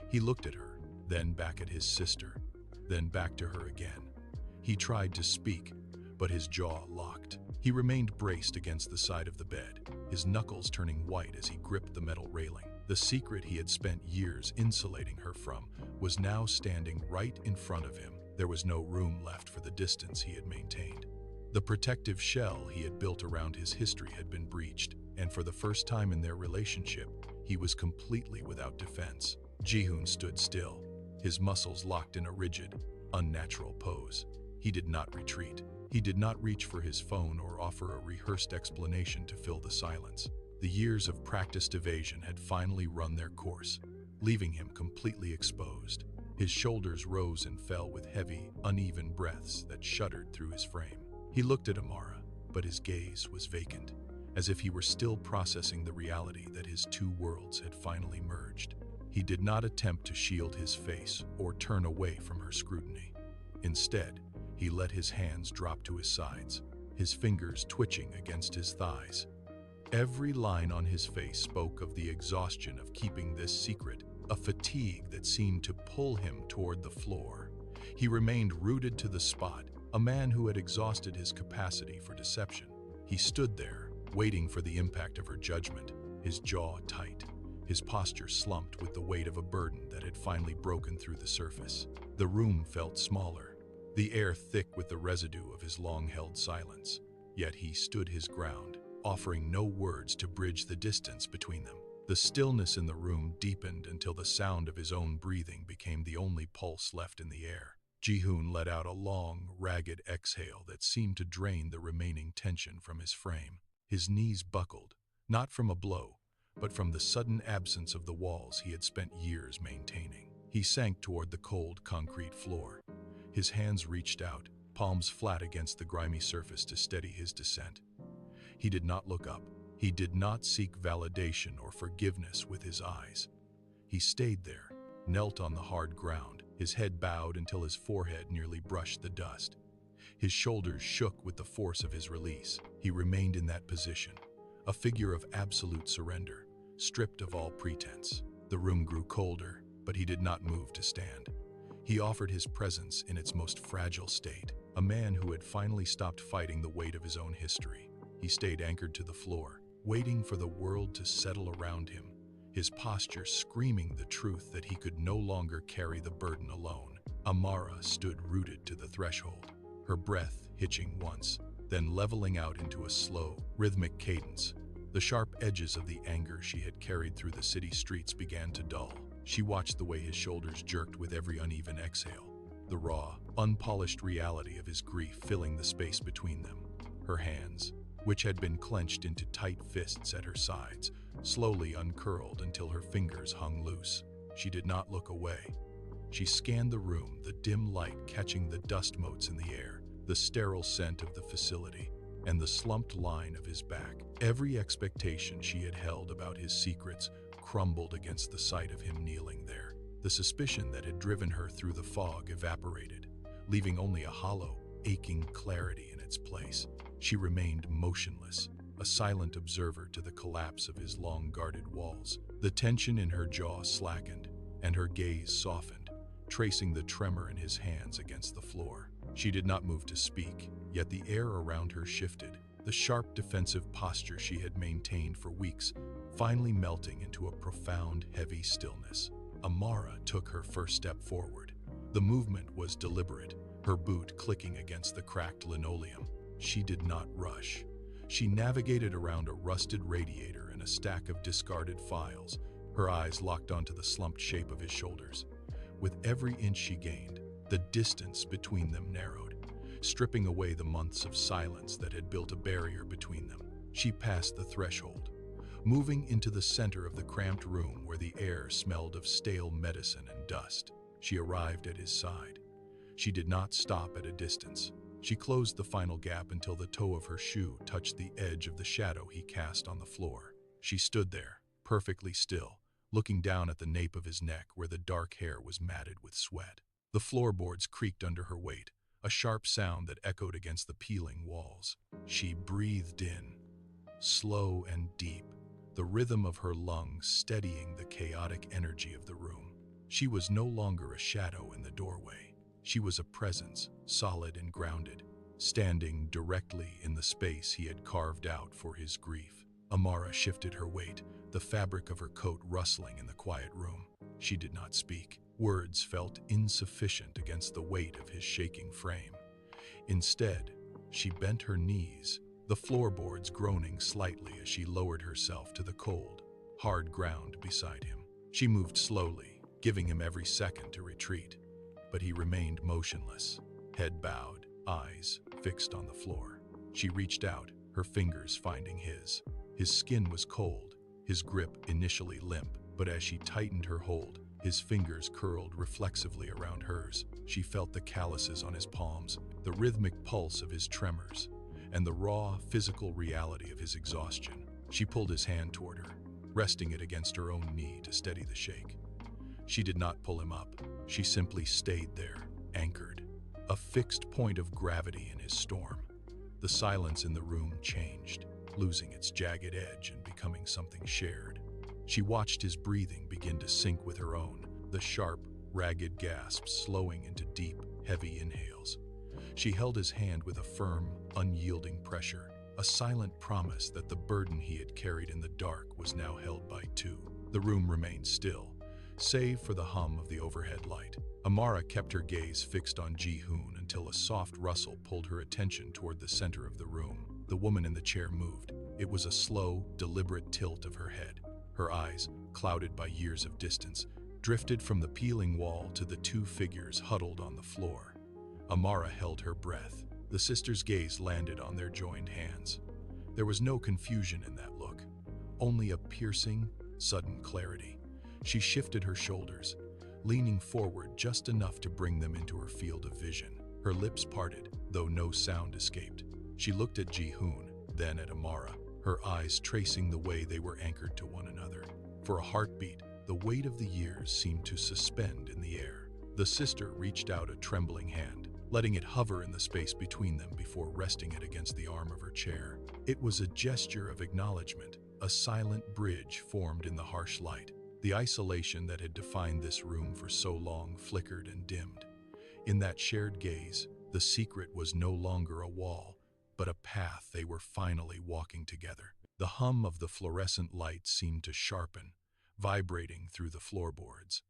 He looked at her, then back at his sister, then back to her again. He tried to speak, but his jaw locked. He remained braced against the side of the bed, his knuckles turning white as he gripped the metal railing. The secret he had spent years insulating her from was now standing right in front of him. There was no room left for the distance he had maintained. The protective shell he had built around his history had been breached, and for the first time in their relationship, he was completely without defense. Ji-hoon stood still, his muscles locked in a rigid, unnatural pose. He did not retreat. He did not reach for his phone or offer a rehearsed explanation to fill the silence. The years of practiced evasion had finally run their course, leaving him completely exposed. His shoulders rose and fell with heavy, uneven breaths that shuddered through his frame. He looked at Amara, but his gaze was vacant, as if he were still processing the reality that his two worlds had finally merged. He did not attempt to shield his face or turn away from her scrutiny. Instead, he let his hands drop to his sides, his fingers twitching against his thighs. Every line on his face spoke of the exhaustion of keeping this secret, a fatigue that seemed to pull him toward the floor. He remained rooted to the spot, a man who had exhausted his capacity for deception. He stood there, waiting for the impact of her judgment, his jaw tight, his posture slumped with the weight of a burden that had finally broken through the surface. The room felt smaller, the air thick with the residue of his long-held silence. Yet he stood his ground, offering no words to bridge the distance between them. The stillness in the room deepened until the sound of his own breathing became the only pulse left in the air. Ji-hoon let out a long, ragged exhale that seemed to drain the remaining tension from his frame. His knees buckled, not from a blow, but from the sudden absence of the walls he had spent years maintaining. He sank toward the cold concrete floor. His hands reached out, palms flat against the grimy surface to steady his descent. He did not look up. He did not seek validation or forgiveness with his eyes. He stayed there, knelt on the hard ground, his head bowed until his forehead nearly brushed the dust. His shoulders shook with the force of his release. He remained in that position, a figure of absolute surrender, stripped of all pretense. The room grew colder, but he did not move to stand. He offered his presence in its most fragile state, a man who had finally stopped fighting the weight of his own history. He stayed anchored to the floor, waiting for the world to settle around him, his posture screaming the truth that he could no longer carry the burden alone. Amara stood rooted to the threshold, her breath hitching once, then leveling out into a slow, rhythmic cadence. The sharp edges of the anger she had carried through the city streets began to dull. She watched the way his shoulders jerked with every uneven exhale, the raw, unpolished reality of his grief filling the space between them. Her hands, which had been clenched into tight fists at her sides, slowly uncurled until her fingers hung loose. She did not look away. She scanned the room, the dim light catching the dust motes in the air, the sterile scent of the facility, and the slumped line of his back. Every expectation she had held about his secrets crumbled against the sight of him kneeling there. The suspicion that had driven her through the fog evaporated, leaving only a hollow, aching clarity in its place. She remained motionless, a silent observer to the collapse of his long-guarded walls. The tension in her jaw slackened, and her gaze softened, tracing the tremor in his hands against the floor. She did not move to speak, yet the air around her shifted, the sharp defensive posture she had maintained for weeks finally melting into a profound, heavy stillness. Amara took her first step forward. The movement was deliberate, her boot clicking against the cracked linoleum. She did not rush. She navigated around a rusted radiator and a stack of discarded files, her eyes locked onto the slumped shape of his shoulders. With every inch she gained, the distance between them narrowed, stripping away the months of silence that had built a barrier between them. She passed the threshold, moving into the center of the cramped room where the air smelled of stale medicine and dust. She arrived at his side. She did not stop at a distance. She closed the final gap until the toe of her shoe touched the edge of the shadow he cast on the floor. She stood there, perfectly still, looking down at the nape of his neck where the dark hair was matted with sweat. The floorboards creaked under her weight, a sharp sound that echoed against the peeling walls. She breathed in, slow and deep, the rhythm of her lungs steadying the chaotic energy of the room. She was no longer a shadow in the doorway. She was a presence, solid and grounded, standing directly in the space he had carved out for his grief. Amara shifted her weight, the fabric of her coat rustling in the quiet room. She did not speak. Words felt insufficient against the weight of his shaking frame. Instead, she bent her knees, the floorboards groaning slightly as she lowered herself to the cold, hard ground beside him. She moved slowly, giving him every second to retreat, but he remained motionless, head bowed, eyes fixed on the floor. She reached out, her fingers finding his. His skin was cold, his grip initially limp, but as she tightened her hold, his fingers curled reflexively around hers. She felt the calluses on his palms, the rhythmic pulse of his tremors, and the raw, physical reality of his exhaustion. She pulled his hand toward her, resting it against her own knee to steady the shake. She did not pull him up. She simply stayed there, anchored, a fixed point of gravity in his storm. The silence in the room changed, losing its jagged edge and becoming something shared. She watched his breathing begin to sync with her own, the sharp, ragged gasps slowing into deep, heavy inhales. She held his hand with a firm, unyielding pressure, a silent promise that the burden he had carried in the dark was now held by two. The room remained still, save for the hum of the overhead light. Amara kept her gaze fixed on Ji-hoon until a soft rustle pulled her attention toward the center of the room. The woman in the chair moved. It was a slow, deliberate tilt of her head. Her eyes, clouded by years of distance, drifted from the peeling wall to the two figures huddled on the floor. Amara held her breath. The sisters' gaze landed on their joined hands. There was no confusion in that look, only a piercing, sudden clarity. She shifted her shoulders, leaning forward just enough to bring them into her field of vision. Her lips parted, though no sound escaped. She looked at Ji-hoon, then at Amara, her eyes tracing the way they were anchored to one another. For a heartbeat, the weight of the years seemed to suspend in the air. The sister reached out a trembling hand, letting it hover in the space between them before resting it against the arm of her chair. It was a gesture of acknowledgement, a silent bridge formed in the harsh light. The isolation that had defined this room for so long flickered and dimmed. In that shared gaze, the secret was no longer a wall, but a path they were finally walking together. The hum of the fluorescent light seemed to sharpen, vibrating through the floorboards.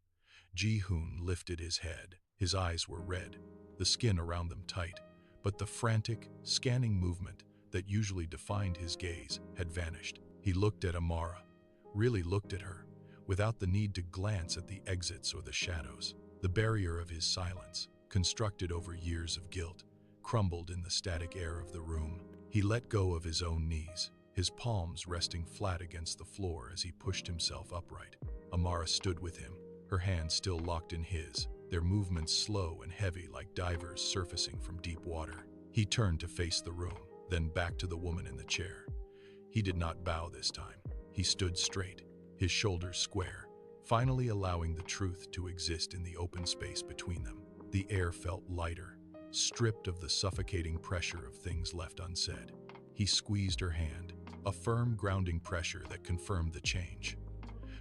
Ji-hoon lifted his head. His eyes were red, the skin around them tight, but the frantic, scanning movement that usually defined his gaze had vanished. He looked at Amara, really looked at her, without the need to glance at the exits or the shadows. The barrier of his silence, constructed over years of guilt, crumbled in the static air of the room. He let go of his own knees, his palms resting flat against the floor as he pushed himself upright. Amara stood with him, her hands still locked in his, their movements slow and heavy like divers surfacing from deep water. He turned to face the room, then back to the woman in the chair. He did not bow this time. He stood straight, his shoulders square, finally allowing the truth to exist in the open space between them. The air felt lighter, stripped of the suffocating pressure of things left unsaid. He squeezed her hand, a firm grounding pressure that confirmed the change.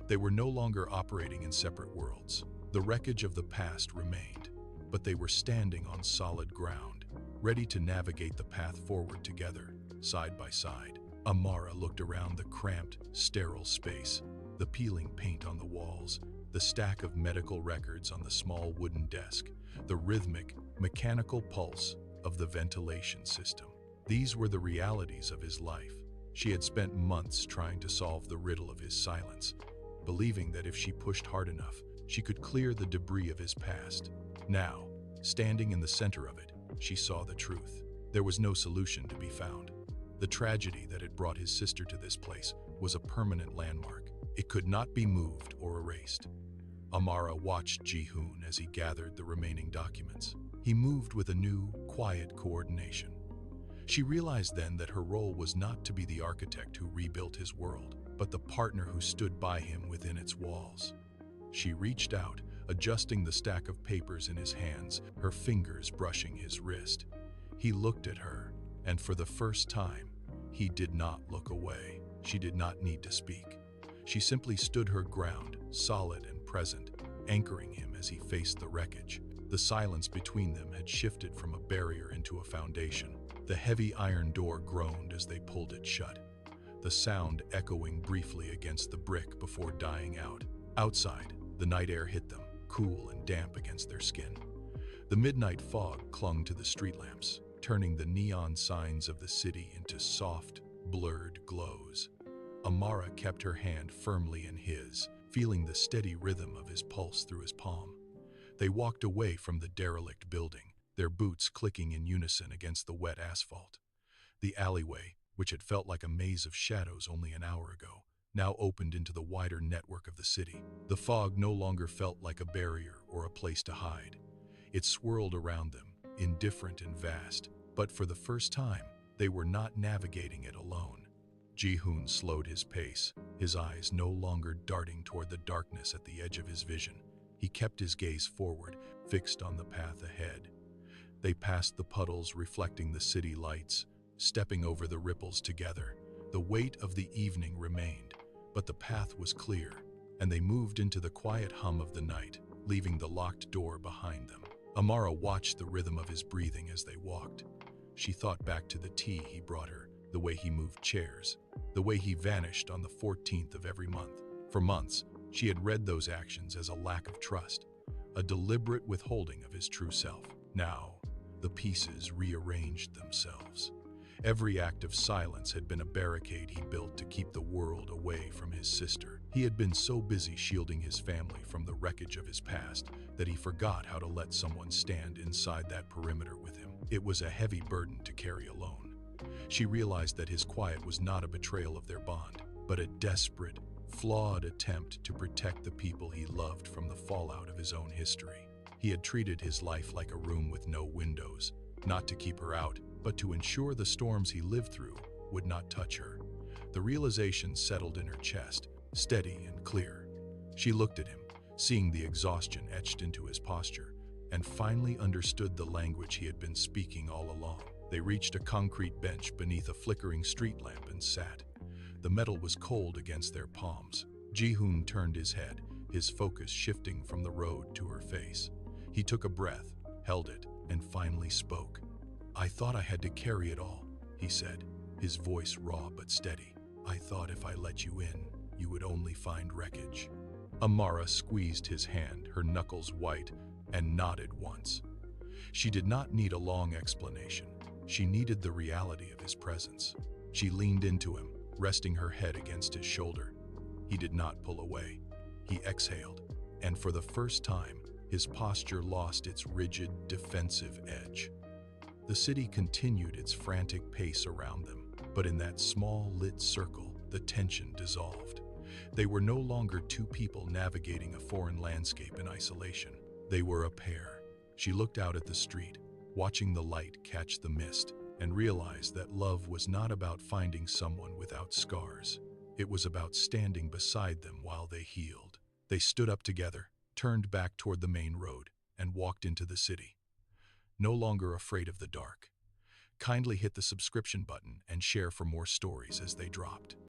They were no longer operating in separate worlds. The wreckage of the past remained, but they were standing on solid ground, ready to navigate the path forward together, side by side. Amara looked around the cramped, sterile space, the peeling paint on the walls, the stack of medical records on the small wooden desk, the rhythmic, mechanical pulse of the ventilation system. These were the realities of his life. She had spent months trying to solve the riddle of his silence, believing that if she pushed hard enough, she could clear the debris of his past. Now, standing in the center of it, she saw the truth. There was no solution to be found. The tragedy that had brought his sister to this place was a permanent landmark. It could not be moved or erased. Amara watched Ji-hoon as he gathered the remaining documents. He moved with a new, quiet coordination. She realized then that her role was not to be the architect who rebuilt his world, but the partner who stood by him within its walls. She reached out, adjusting the stack of papers in his hands, her fingers brushing his wrist. He looked at her, and for the first time, he did not look away. She did not need to speak. She simply stood her ground, solid and present, anchoring him as he faced the wreckage. The silence between them had shifted from a barrier into a foundation. The heavy iron door groaned as they pulled it shut, the sound echoing briefly against the brick before dying out. Outside, the night air hit them, cool and damp against their skin. The midnight fog clung to the street lamps, turning the neon signs of the city into soft, blurred glows. Amara kept her hand firmly in his, feeling the steady rhythm of his pulse through his palm. They walked away from the derelict building, their boots clicking in unison against the wet asphalt. The alleyway, which had felt like a maze of shadows only an hour ago, now opened into the wider network of the city. The fog no longer felt like a barrier or a place to hide. It swirled around them, indifferent and vast, but for the first time, they were not navigating it alone. Ji-hoon slowed his pace, his eyes no longer darting toward the darkness at the edge of his vision. He kept his gaze forward, fixed on the path ahead. They passed the puddles reflecting the city lights, stepping over the ripples together. The weight of the evening remained, but the path was clear, and they moved into the quiet hum of the night, leaving the locked door behind them. Amara watched the rhythm of his breathing as they walked. She thought back to the tea he brought her, the way he moved chairs, the way he vanished on the 14th of every month. For months, she had read those actions as a lack of trust, a deliberate withholding of his true self. Now, the pieces rearranged themselves. Every act of silence had been a barricade he built to keep the world away from his sister. He had been so busy shielding his family from the wreckage of his past that he forgot how to let someone stand inside that perimeter with him. It was a heavy burden to carry alone. She realized that his quiet was not a betrayal of their bond, but a desperate, flawed attempt to protect the people he loved from the fallout of his own history. He had treated his life like a room with no windows, not to keep her out, but to ensure the storms he lived through would not touch her. The realization settled in her chest, steady and clear. She looked at him, seeing the exhaustion etched into his posture, and finally understood the language he had been speaking all along. They reached a concrete bench beneath a flickering street lamp and sat. The metal was cold against their palms. Ji-hoon turned his head, his focus shifting from the road to her face. He took a breath, held it, and finally spoke. "I thought I had to carry it all," he said, his voice raw but steady. "I thought if I let you in, you would only find wreckage." Amara squeezed his hand, her knuckles white, and nodded once. She did not need a long explanation. She needed the reality of his presence. She leaned into him, resting her head against his shoulder. He did not pull away. He exhaled, and for the first time, his posture lost its rigid, defensive edge. The city continued its frantic pace around them, but in that small, lit circle, the tension dissolved. They were no longer two people navigating a foreign landscape in isolation. They were a pair. She looked out at the street, watching the light catch the mist, and realized that love was not about finding someone without scars. It was about standing beside them while they healed. They stood up together, turned back toward the main road, and walked into the city. No longer afraid of the dark. Kindly hit the subscription button and share for more stories as they dropped.